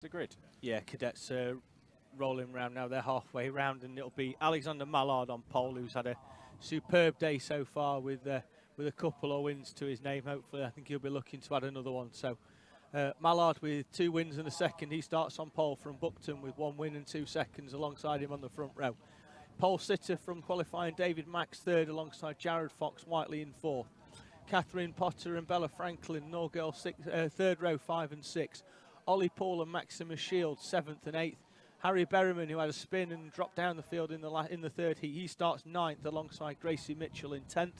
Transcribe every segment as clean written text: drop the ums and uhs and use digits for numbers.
the grid. Yeah, cadets rolling round now. They're halfway round, and it'll be Alexander Mallard on pole, who's had a superb day so far with a couple of wins to his name. Hopefully, I think he'll be looking to add another one. So Mallard with 2 wins and a second. He starts on pole from Buckton with 1 win and 2 seconds alongside him on the front row. Pole sitter from qualifying David Max third alongside Jared Fox Whiteley in fourth. Catherine Potter and Bella Franklin, Norgirl third row 5 and 6. Ollie Paul and Maximus Shields 7th and 8th. Harry Berryman, who had a spin and dropped down the field in the third heat, he starts 9th alongside Gracie Mitchell in 10th.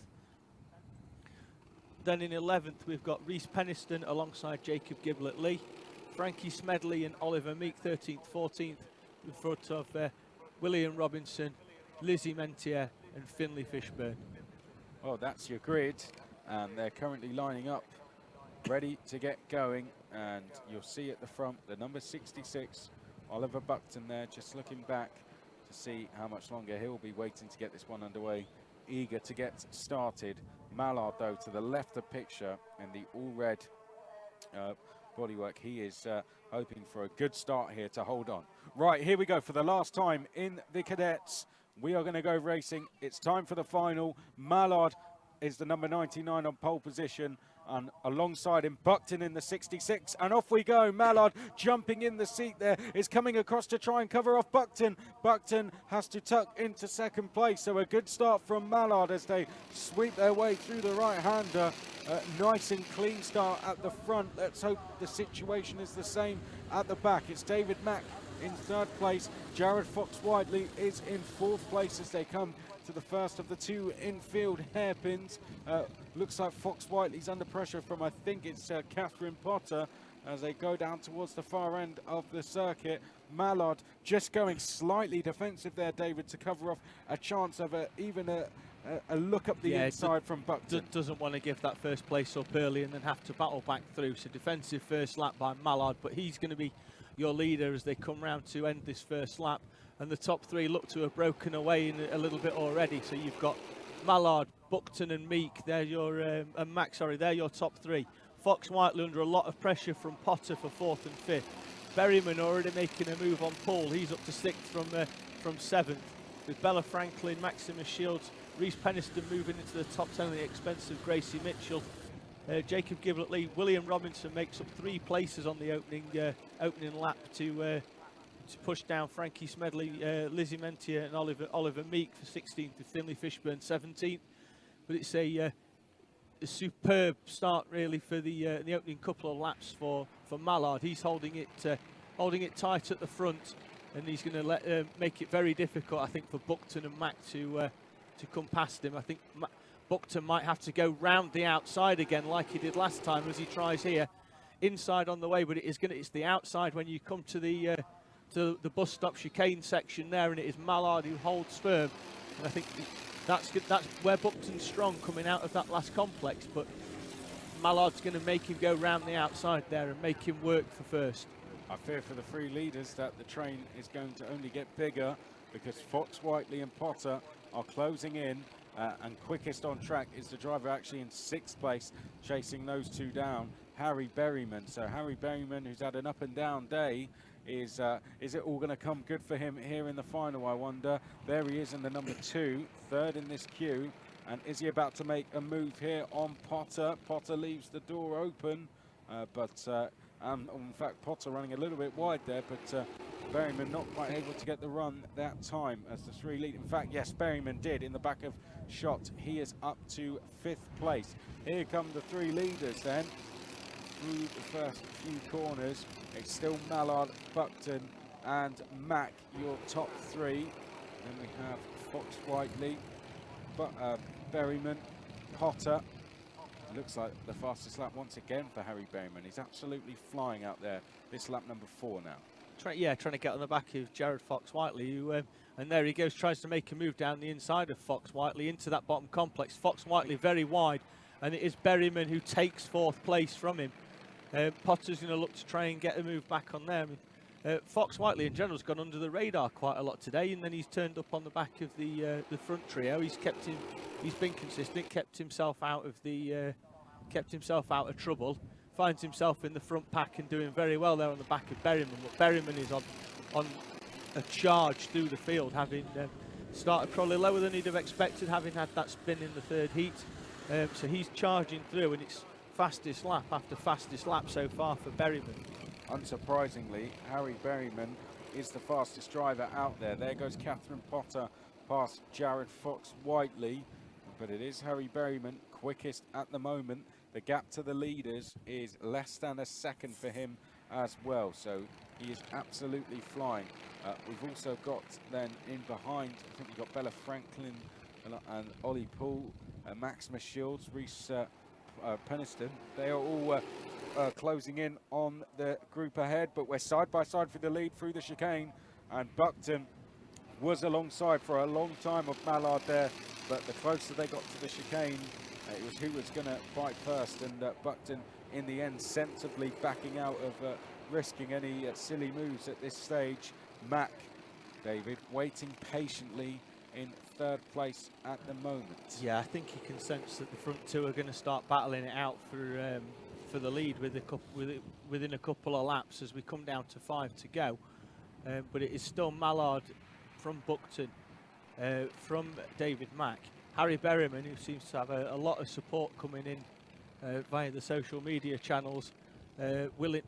Then in 11th we've got Reese Peniston alongside Jacob Giblett-Lee. Frankie Smedley and Oliver Meek 13th, 14th in front of William Robinson, Lizzie Mentier and Finlay Fishburne. Oh, that's your grid, and they're currently lining up, ready to get going. And you'll see at the front the number 66, Oliver Buckton there, just looking back to see how much longer he'll be waiting to get this one underway, eager to get started. Mallard, though, to the left of picture in the all-red bodywork. He is hoping for a good start here to hold on. Right, here we go for the last time in the cadets. We are going to go racing. It's time for the final. Mallard is the number 99 on pole position, and alongside him Buckton in the 66, and off we go. Mallard jumping in the seat there, is coming across to try and cover off Buckton. Buckton has to tuck into second place, so a good start from Mallard as they sweep their way through the right-hander. Nice and clean start at the front. Let's hope the situation is the same at the back. It's David Mack in third place. Jared Fox Whiteley is in fourth place as they come to the first of the 2 infield hairpins. Looks like Fox Whiteley's under pressure from, I think it's Catherine Potter, as they go down towards the far end of the circuit. Mallard just going slightly defensive there, David, to cover off a chance of even a look up the inside from Buckton. Doesn't want to give that first place up early and then have to battle back through. So defensive first lap by Mallard, but he's going to be your leader as they come round to end this first lap. And the top 3 look to have broken away in a little bit already. So you've got Mallard, Buckton and Meek. They're your and Max, sorry, they're your top 3. Fox Whiteley under a lot of pressure from Potter for 4th and 5th. Berryman already making a move on pole. He's up to 6th from 7th. With Bella Franklin, Maximus Shields, Reese Peniston moving into the top 10 at the expense of Gracie Mitchell. Jacob Giblett-Lee, William Robinson makes up 3 places on the opening lap to push down Frankie Smedley, Lizzie Mentier and Oliver Meek for 16th, with Finlay Fishburne 17th. But it's a superb start really for the opening couple of laps for Mallard. He's holding it tight at the front, and he's going to make it very difficult, I think, for Buckton and Mack to come past him. I think Buckton might have to go round the outside again like he did last time as he tries here. Inside on the way, but it's the outside when you come to the bus stop chicane section there, and it is Mallard who holds firm. And I think that's where Buckton's strong coming out of that last complex, but Mallard's going to make him go round the outside there and make him work for first. I fear for the 3 leaders that the train is going to only get bigger, because Fox Whiteley and Potter are closing in, and quickest on track is the driver actually in 6th place, chasing those 2 down, Harry Berryman. So Harry Berryman, who's had an up and down day, is it all going to come good for him here in the final, I wonder? There he is in the number 2, 3rd in this queue. And is he about to make a move here on Potter? Potter leaves the door open, in fact, Potter running a little bit wide there, but Berryman not quite able to get the run that time as the 3 lead. In fact, yes, Berryman did in the back of shot. He is up to 5th place. Here come the 3 leaders then through the first few corners. It's still Mallard, Buckton and Mack, your top 3. Then we have Fox Whiteley, Berryman, Potter. Looks like the fastest lap once again for Harry Berryman. He's absolutely flying out there. This lap number 4 now. Trying to get on the back of Jared Fox Whiteley, who, and there he goes, tries to make a move down the inside of Fox Whiteley into that bottom complex. Fox Whiteley very wide, and it is Berryman who takes 4th place from him. Potter's going to look to try and get a move back on there. I mean, Fox Whiteley in general has gone under the radar quite a lot today, and then he's turned up on the back of the front trio. He's been consistent, kept himself out of trouble. finds himself in the front pack and doing very well there on the back of Berryman. But Berryman is on a charge through the field, having started probably lower than he'd have expected, having had that spin in the third heat. So he's charging through, and it's fastest lap after fastest lap so far for Berryman. Unsurprisingly, Harry Berryman is the fastest driver out there. There goes Catherine Potter past Jared Fox-Whiteley, but it is Harry Berryman quickest at the moment. The gap to the leaders is less than a second for him as well, so he is absolutely flying. We've also got then in behind, I think we've got Bella Franklin and Ollie Poole, Maximus Shields, Reese Peniston. They are all closing in on the group ahead, but we're side by side for the lead through the chicane, and Buckton was alongside for a long time of Mallard there, but the closer they got to the chicane, it was who was going to fight first, and Buckton in the end sensibly backing out of risking any silly moves at this stage. Mack, David, waiting patiently in third place at the moment. Yeah, I think you can sense that the front two are going to start battling it out for the lead within a couple of laps as we come down to 5 to go. But it is still Mallard from Buckton, from David Mack, Harry Berryman, who seems to have a lot of support coming in via the social media channels,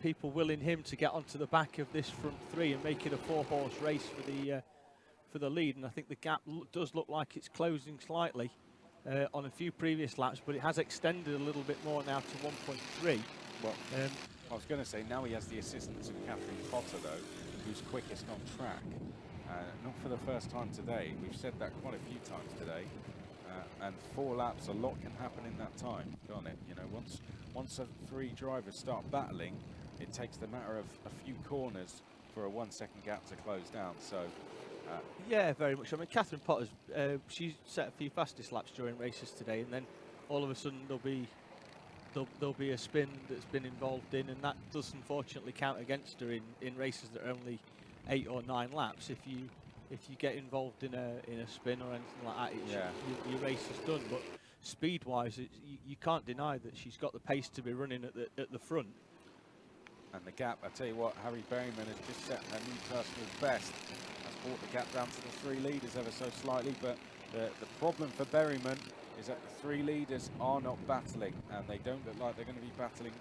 people willing him to get onto the back of this front three and make it a 4-horse race for the lead. And I think the gap does look like it's closing slightly on a few previous laps, but it has extended a little bit more now to 1.3. Well, I was going to say, now he has the assistance of Catherine Potter, though, who's quickest on track. Not for the first time today. We've said that quite a few times today. And 4 laps, a lot can happen in that time, can't it? You know, once the 3 drivers start battling, it takes the matter of a few corners for a 1-second gap to close down. So, yeah, very much. I mean, Catherine Potter's she's set a few fastest laps during races today, and then all of a sudden there'll be a spin that's been involved in, and that does unfortunately count against her in races that are only 8 or 9 laps. If you get involved in a spin or anything like that, your race is done. But speed-wise, you can't deny that she's got the pace to be running at the front. And the gap, I tell you what, Harry Berryman has just set a new personal best. Has brought the gap down to the 3 leaders ever so slightly, but the problem for Berryman is that the 3 leaders are not battling, and they don't look like they're going to be battling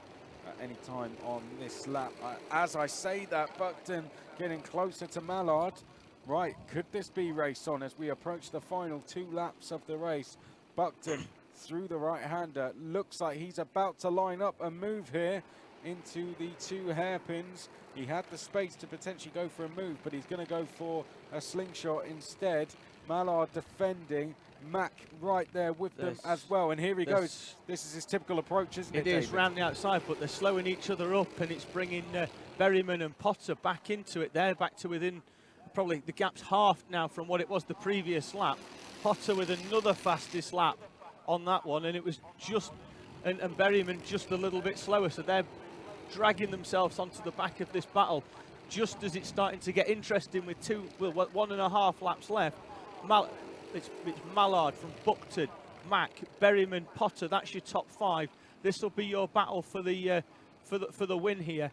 at any time on this lap. As I say that, Buckton getting closer to Mallard. Right, could this be race on as we approach the final 2 laps of the race? Buckton through the right-hander. Looks like he's about to line up a move here into the 2 hairpins. He had the space to potentially go for a move, but he's going to go for a slingshot instead. Mallard defending. Mack right there with them as well, and here he goes. This is his typical approach, isn't it, It is, David? round the outside, but they're slowing each other up, and it's bringing Berryman and Potter back into it. They're back to within, probably the gap's halved now from what it was the previous lap. Potter with another fastest lap on that one, and it was just, and Berryman just a little bit slower, so they're dragging themselves onto the back of this battle just as it's starting to get interesting with 1.5 laps left. It's Mallard from Buckton, Mack, Berryman, Potter. That's your top 5. This will be your battle for the win here.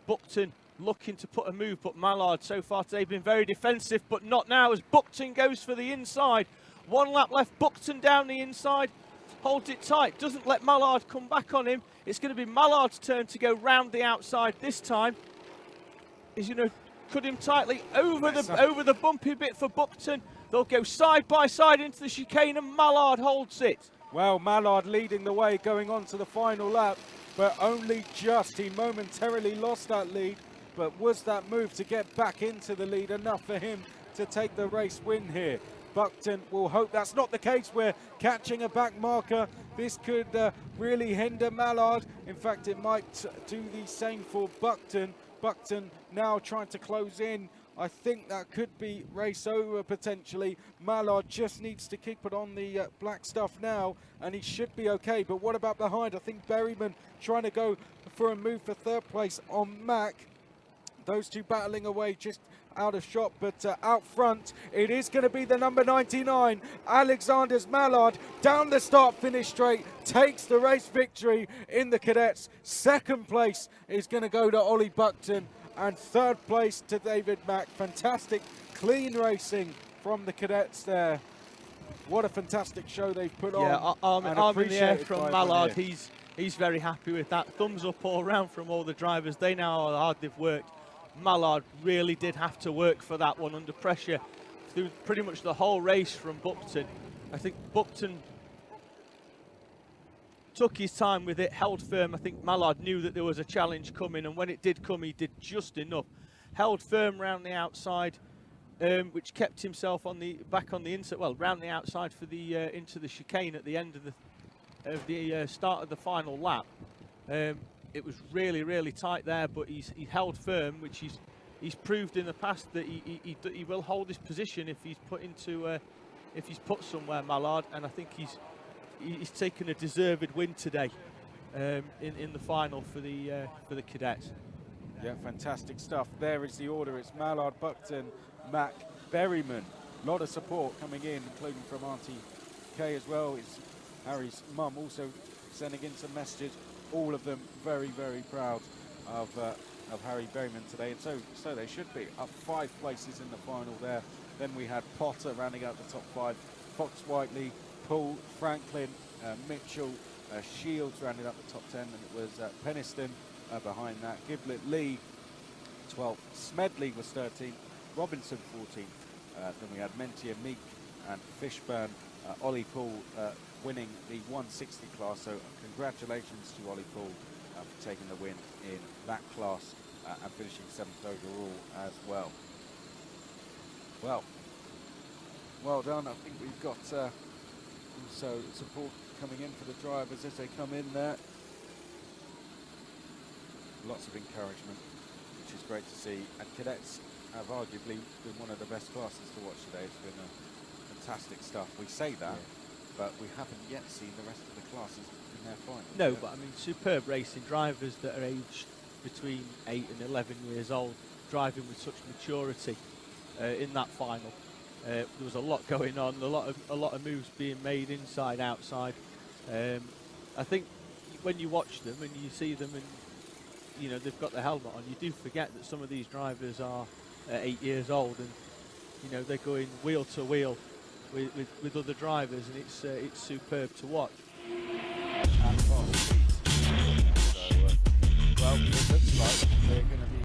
Buckton looking to put a move, but Mallard so far today been very defensive, but not now as Buckton goes for the inside. 1 lap left, Buckton down the inside, holds it tight, doesn't let Mallard come back on him. It's going to be Mallard's turn to go round the outside this time. He's going to cut him tightly over the bumpy bit for Buckton. They'll go side by side into the chicane, and Mallard holds it. Well, Mallard leading the way going on to the final lap, but only just. He momentarily lost that lead, but was that move to get back into the lead enough for him to take the race win here? Buckton will hope that's not the case. We're catching a back marker. This could really hinder Mallard. In fact, it might do the same for Buckton. Buckton now trying to close in. I think that could be race over potentially. Mallard just needs to keep it on the black stuff now, and he should be okay. But what about behind? I think Berryman trying to go for a move for 3rd place on Mack. those two battling away just out of shot, but out front it is going to be the number 99, Alexander's Mallard, down the start finish straight, takes the race victory in the cadets. Second place is going to go to Ollie Buckton, and third place to David Mack. Fantastic clean racing from the cadets there. What a fantastic show they've put on. Arm in the air from Mallard. Here. He's very happy with that. Thumbs up all round from all the drivers. They know how hard they've worked. Mallard really did have to work for that one under pressure through pretty much the whole race from Buckton. I think Buckton took his time with it, held firm. I think Mallard knew that there was a challenge coming, and when it did come, he did just enough. Held firm round the outside, which kept himself on the back on the inside. Well, round the outside for the into the chicane at the end of the start of the final lap. It was really tight there, but he held firm, which he's proved in the past that he will hold his position if he's put somewhere, Mallard, and I think he's taken a deserved win today in the final for the cadets. Yeah, fantastic stuff. There is the order. It's Mallard, Buckton, Mack, Berryman. A lot of support coming in, including from Auntie Kay as well. It's Harry's mum also sending in some messages. All of them very proud of Harry Berryman today, and so they should be. Up 5 places in the final there. Then we had Potter rounding out the top 5, Fox Whiteley, Paul, Franklin, Mitchell, Shields rounding up the top 10, and it was Peniston behind that. Giblett Lee 12th, Smedley was 13th, Robinson 14th. Then we had Mentier, Meek and Fishburne. Ollie Poole winning the 160 class, so congratulations to Ollie Poole for taking the win in that class and finishing 7th overall as well. Well done. I think we've got also support coming in for the drivers as they come in there. Lots of encouragement, which is great to see, and cadets have arguably been one of the best classes to watch today. It's been fantastic stuff. We say that, but we haven't yet seen the rest of the classes in their final. No, but I mean, superb racing. Drivers that are aged between 8 and 11 years old, driving with such maturity in that final. There was a lot going on, a lot of moves being made inside, outside. I think when you watch them and you see them and you know they've got the helmet on, you do forget that some of these drivers are 8 years old, and you know they're going wheel to wheel with other drivers, and it's superb to watch. At fast speed. So, well, it looks like they're going